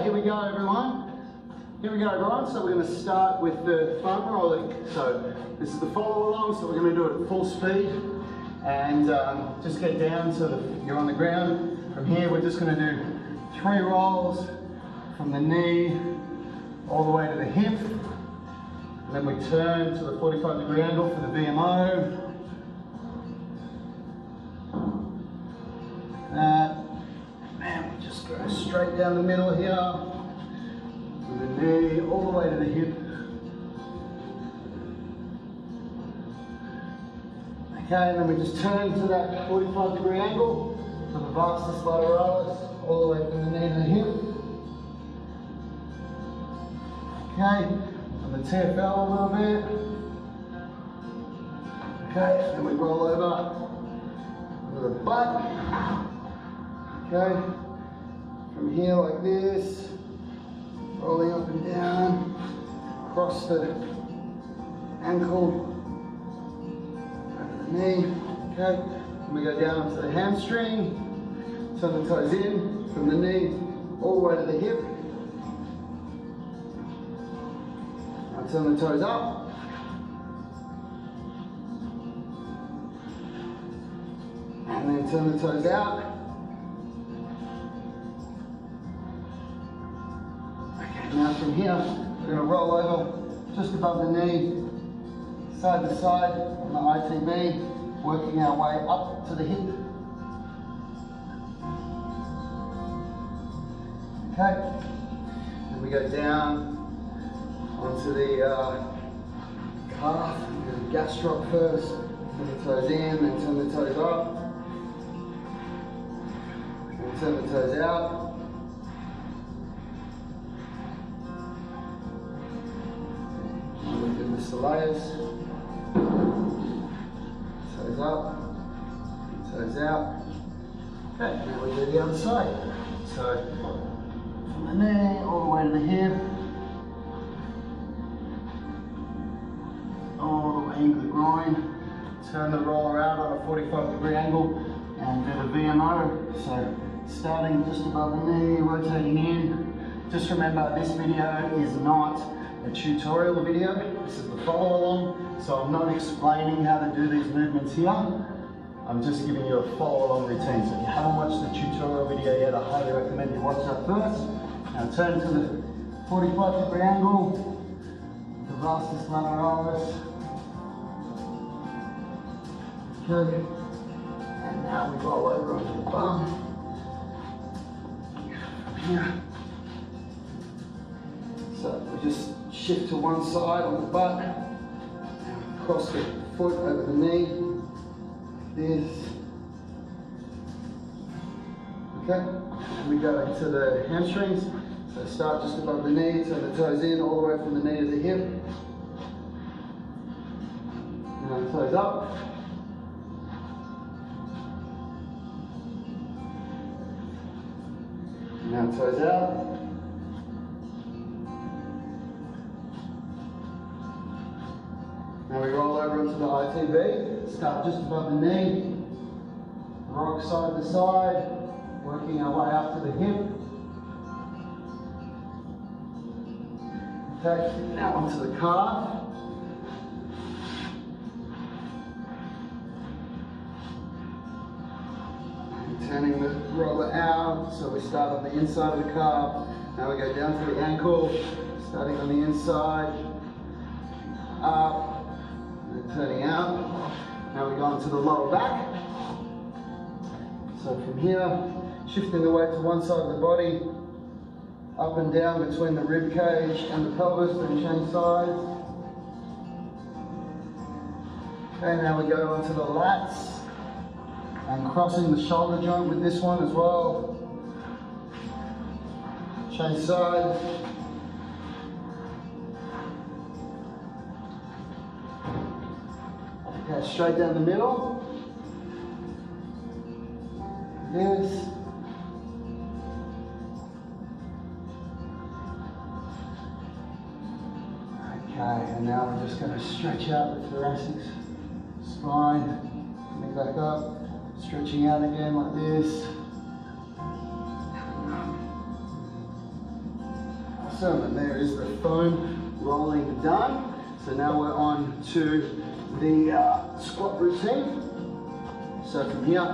here we go everyone. Here we go everyone. So we're going to start with the foam rolling. So this is the follow along, so we're going to do it at full speed. And just get down so you're on the ground. From here we're just going to do 3 rolls from the knee all the way to the hip. And then we turn to the 45-degree angle for the VMO. And we just go straight down the middle here, with the knee all the way to the hip. Okay, and then we just turn to that 45-degree angle for the vastus lateralis, all the way from the knee to the hip. Okay, on the TFL a little bit. Okay, then we roll over with the butt. Okay, from here like this, rolling up and down, across the ankle, over the knee. Okay, and we go down to the hamstring, turn the toes in, from the knee all the way to the hip. Now turn the toes up. And then turn the toes out. Now from here, we're going to roll over just above the knee, side to side on the ITB, working our way up to the hip. Okay, then we go down onto the calf, do the gastroc first, turn the toes in, then turn the toes up, and turn the toes out. The soleus, toes up, toes out. Okay, now we do the other side. So from the knee all the way to the hip, all the way into the groin. Turn the roller out on a 45-degree angle and do the VMO. So starting just above the knee, rotating in. Just remember, this video is not a tutorial video. This is the follow along, so I'm not explaining how to do these movements here. I'm just giving you a follow along routine. So if you haven't watched the tutorial video yet, I highly recommend you watch that first. Now turn to the 45-degree angle, the vastus lateralis. Okay, and now we roll over onto the bum. Here. So we just shift to one side on the butt, cross the foot over the knee, like this. Okay, and we go into the hamstrings. So start just above the knee, turn the toes in, all the way from the knee to the hip. Now the toes up. Now toes out. Now we roll over onto the ITB, start just above the knee, rock side to side, working our way up to the hip. Okay, now onto the calf. And turning the roller out, so we start on the inside of the calf. Now we go down to the ankle, starting on the inside, up. Turning out. Now we go onto the lower back. So from here, shifting the weight to one side of the body, up and down between the rib cage and the pelvis, and change sides. Okay, now we go onto the lats and crossing the shoulder joint with this one as well. Change sides. Okay, straight down the middle. This. Okay, and now we're just going to stretch out the thoracic spine. Coming back up, stretching out again like this. Awesome, and there is the foam rolling done. So now we're on to the squat routine. So from here,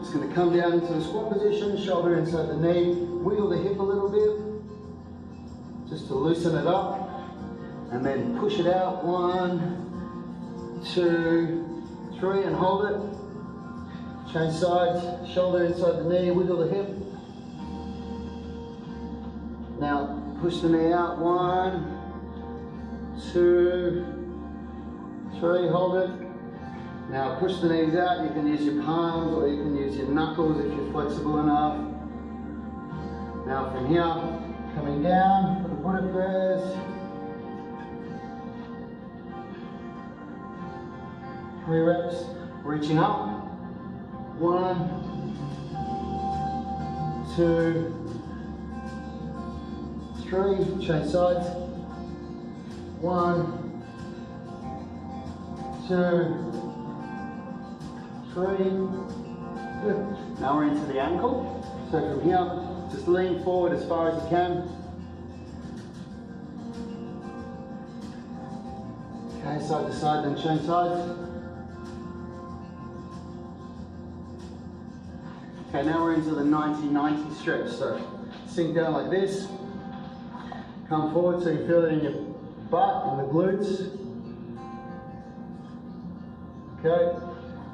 just going to come down into the squat position, shoulder inside the knee, wiggle the hip a little bit, just to loosen it up, and then push it out. 1, 2, 3, and hold it. Change sides, shoulder inside the knee, wiggle the hip. Now push the knee out. 1, 2, 3, hold it. Now push the knees out. You can use your palms or you can use your knuckles if you're flexible enough. Now from here, coming down for the Buddha prayers. 3 reps, reaching up. 1, 2, 3, change sides. 1, 2, 3, good. Now we're into the ankle. So from here, just lean forward as far as you can. Okay, side to side, then change sides. Okay, now we're into the 90-90 stretch. So sink down like this. Come forward so you feel it in your butt and the glutes. Okay,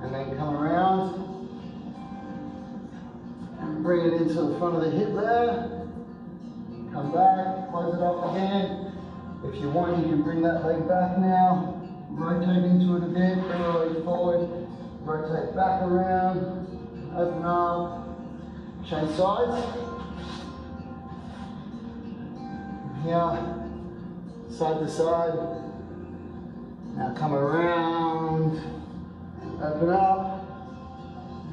and then come around and bring it into the front of the hip there. Come back, close it off again. If you want, you can bring that leg back now. Rotate into it a bit, bring the leg forward. Rotate back around, open up, change sides. Here, side to side. Now come around, open up,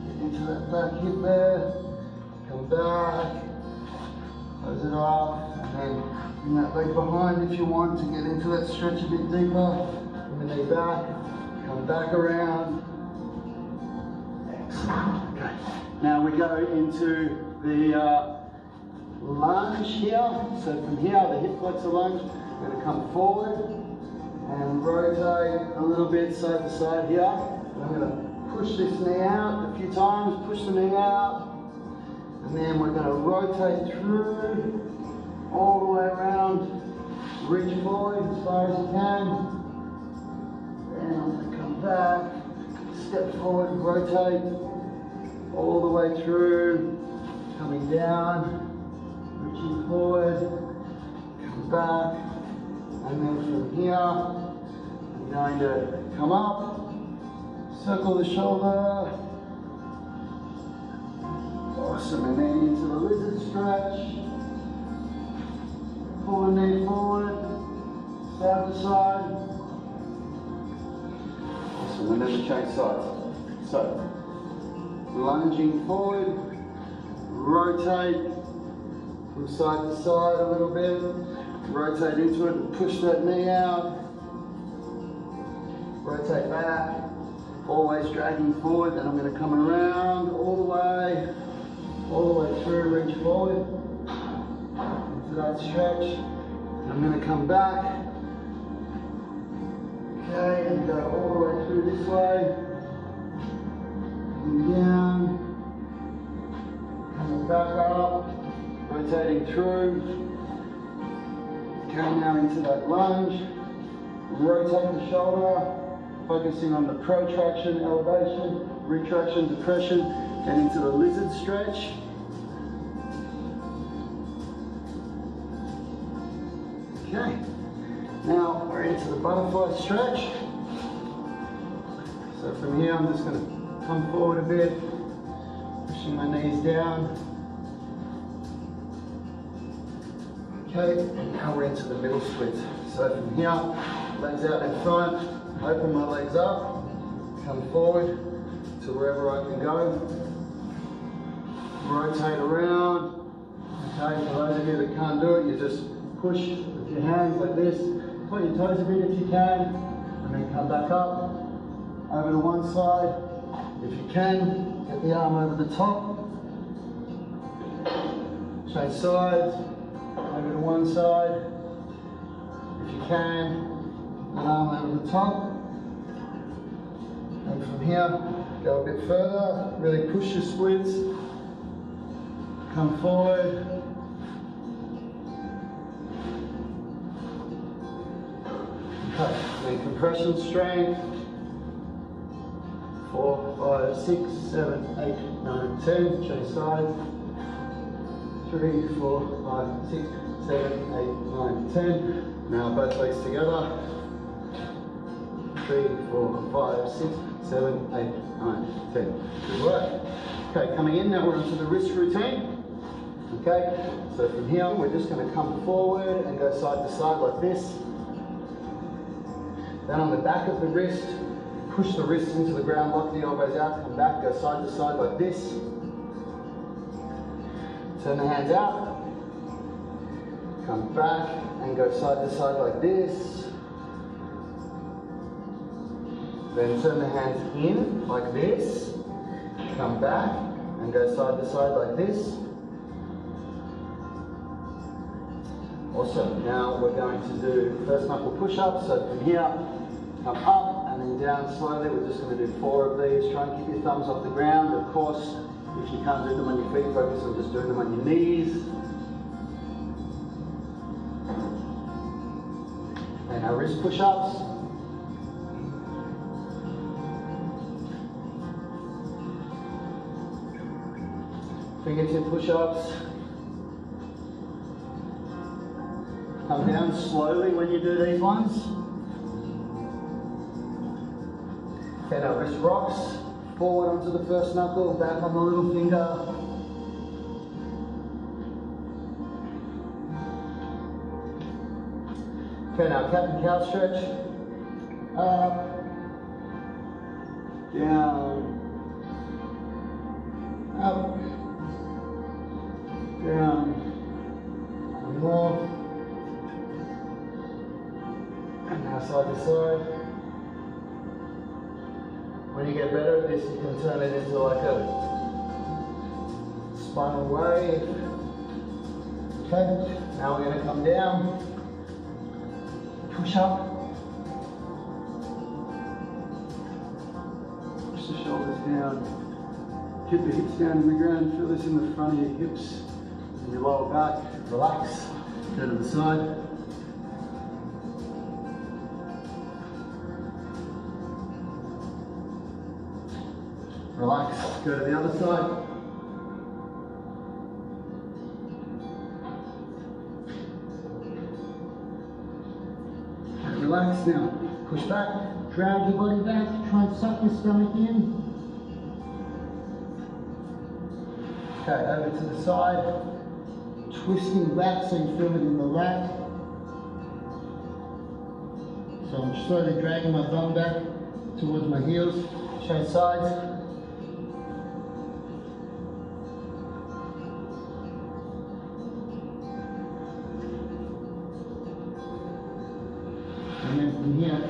get into that back hip there, come back, close it off, and then bring that leg behind if you want to get into that stretch a bit deeper. Bring the knee back, come back around. Excellent. Okay. Now we go into the lunge here. So from here, the hip flexor lunge, we're going to come forward and rotate a little bit side to side here. And I'm going to push this knee out a few times, push the knee out, and then we're going to rotate through all the way around, reach forward as far as you can, and I'm going to come back, step forward, rotate all the way through, coming down, reaching forward, come back, and then from here, I'm going to come up, circle the shoulder, awesome, and then into the lizard stretch, pull the knee forward, side to side, awesome, and then the change sides. So, lunging forward, rotate from side to side a little bit, rotate into it and push that knee out, rotate back, always dragging forward, then I'm going to come around all the way through, reach forward into that stretch, and I'm going to come back, okay, and go all the way through this way, coming down, coming back up, rotating through. Okay, now into that lunge. Rotate the shoulder, focusing on the protraction, elevation, retraction, depression, and into the lizard stretch. Okay, now we're into the butterfly stretch. So from here, I'm just going to come forward a bit, pushing my knees down. Okay, and now we're into the middle split. So from here, legs out in front, open my legs up, come forward to wherever I can go. Rotate around. Okay, for those of you that can't do it, you just push with your hands like this. Point your toes a bit if you can, and then come back up, over to one side. If you can, get the arm over the top. Change sides. Over to one one side. If you can, an arm over the top. And from here, go a bit further, really push your splits. Come forward. Okay, then compression strength. 4, 5, 6, 7, 8, 9, 10. Change sides. 3, 4, 5, 6, 7, 8, 9, 10. Now both legs together. 3, 4, 5, 6, 7, 8, 9, 10. Good work. Okay, coming in now, we're onto the wrist routine. Okay, so from here we're just going to come forward and go side to side like this. Then on the back of the wrist, push the wrists into the ground, lock the elbows out, come back, go side to side like this. Turn the hands out, come back and go side to side like this. Then turn the hands in like this, come back and go side to side like this. Awesome. Now we're going to do first knuckle push-ups. So from here, come up and then down slowly. We're just going to do 4 of these. Try and keep your thumbs off the ground. Of course, if you can't do them on your feet, focus on just doing them on your knees. And our wrist push-ups. Fingertip push-ups. Come down slowly when you do these ones. Okay, now wrist rocks. Forward onto the first knuckle, back on the little finger. Okay, now cat and cow stretch. Up, down, up, down, and more. And now side to side. When you get better at this, you can turn it into like a spinal wave. Okay, now we're going to come down, push up, push the shoulders down, keep the hips down in the ground, feel this in the front of your hips and your lower back, relax, go to the side. Relax, go to the other side. And relax now. Push back, drag your body back, try and suck your stomach in. Okay, over to the side. Twisting back so you feel it in the lat. So I'm slowly dragging my bum back towards my heels. Change sides. And then from here,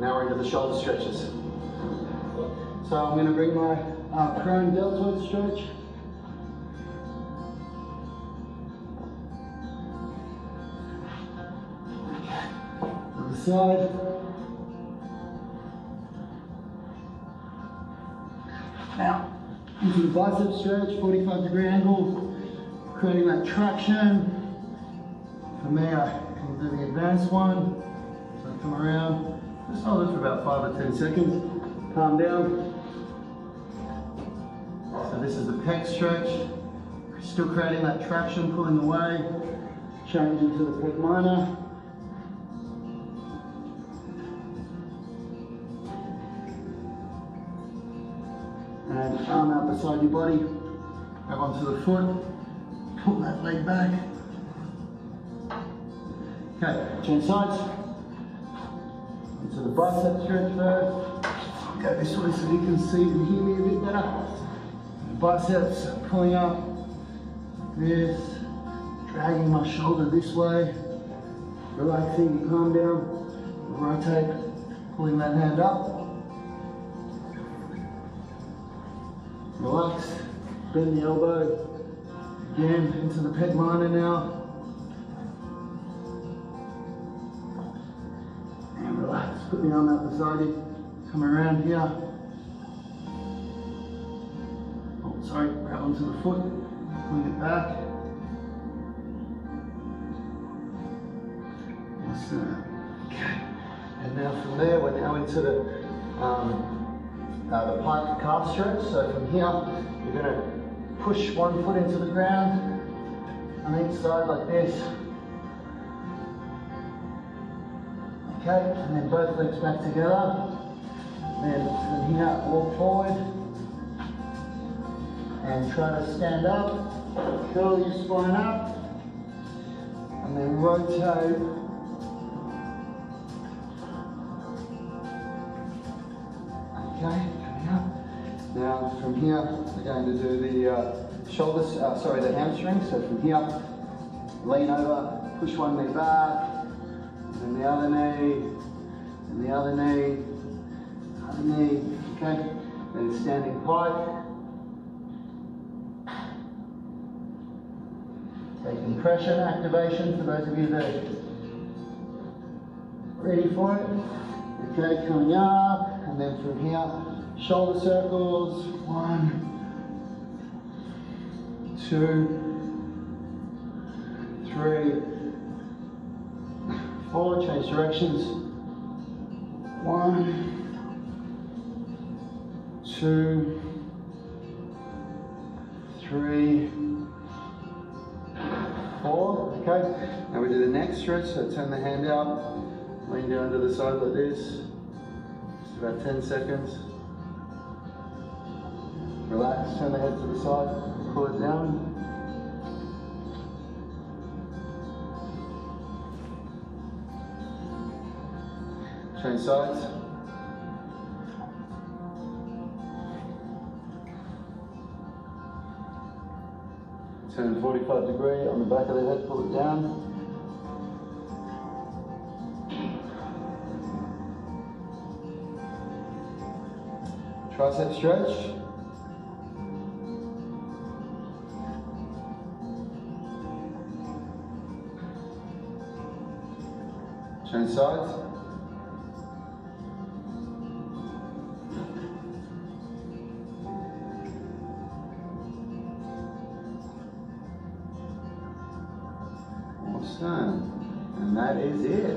now we're into the shoulder stretches. So I'm going to bring my prone deltoid stretch. To the side. Now, into the bicep stretch, 45-degree angle, creating that traction. For me, I can do the advanced one. So I come around, just hold it for about 5 or 10 seconds, calm down. So this is the pec stretch, still creating that traction, pulling away, change into the pec minor. And arm out beside your body, grab onto the foot, pull that leg back. Okay, change sides. Into the bicep stretch first. Go this way so you can see and hear me a bit better. Biceps pulling up. This. Dragging my shoulder this way. Relaxing, calm down. Rotate, pulling that hand up. Relax, bend the elbow. Again, into the pec minor now. And relax, put the arm out the side, come around here. Oh, sorry, grab onto the foot, bring it back. Okay, and now from there, we're now into the pike calf stretch. So from here, you're going to push one foot into the ground on each side like this. Okay, and then both legs back together. Then from here, walk forward and try to stand up. Curl your spine up, and then rotate. Okay, coming up. Now from here, we're going to do the shoulders, the hamstrings. So from here, lean over, push one knee back, and the other knee, and the other knee, other knee, okay? Then standing pike. Taking compression activation for those of you that are ready for it. Okay, coming up. And then from here, shoulder circles, 1, 2, 3, 4, change directions, 1, 2, 3, 4, okay. Now we do the neck stretch, so turn the hand out, lean down to the side like this. About 10 seconds. Relax, turn the head to the side, pull it down. Change sides. Turn 45 degree on the back of the head, pull it down. Tricep stretch. Change sides. Almost done. And that is it.